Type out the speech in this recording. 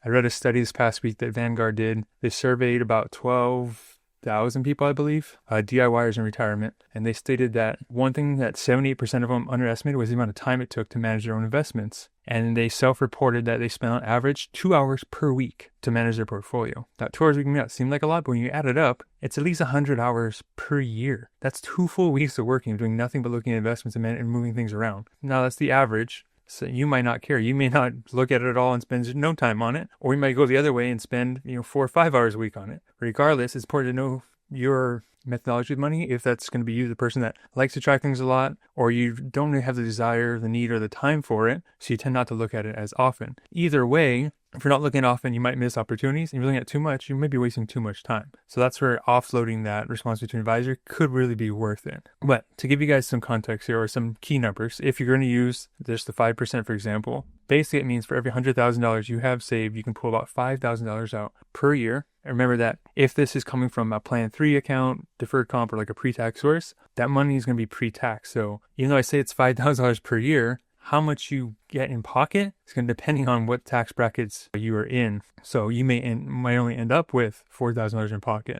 I read a study this past week that Vanguard did. They surveyed about 12,000 people, I believe, DIYers in retirement. And they stated that one thing that 78% of them underestimated was the amount of time it took to manage their own investments. And they self-reported that they spent on average 2 hours per week to manage their portfolio. Now, 2 hours a week may not seem like a lot, but when you add it up, it's at least 100 hours per year. That's 2 full weeks of working, doing nothing but looking at investments and moving things around. Now, that's the average. So you might not care. You may not look at it at all and spend no time on it. Or you might go the other way and spend 4 or 5 hours a week on it. Regardless, it's important to know your methodology with money. If that's going to be you, the person that likes to track things a lot, or you don't really have the desire, the need, or the time for it, so you tend not to look at it as often. Either way, if you're not looking often, you might miss opportunities. If you're looking at too much, you may be wasting too much time. So that's where offloading that responsibility to an advisor could really be worth it. But to give you guys some context here, or some key numbers, if you're going to use just the 5%, for example, basically it means for every $100,000 you have saved, you can pull about $5,000 out per year. And remember that if this is coming from a Plan 3 account, deferred comp, or like a pre-tax source, that money is going to be pre-tax. So even though I say it's $5,000 per year, how much you get in pocket is going to depending on what tax brackets you are in. So you might only end up with $4,000 in pocket.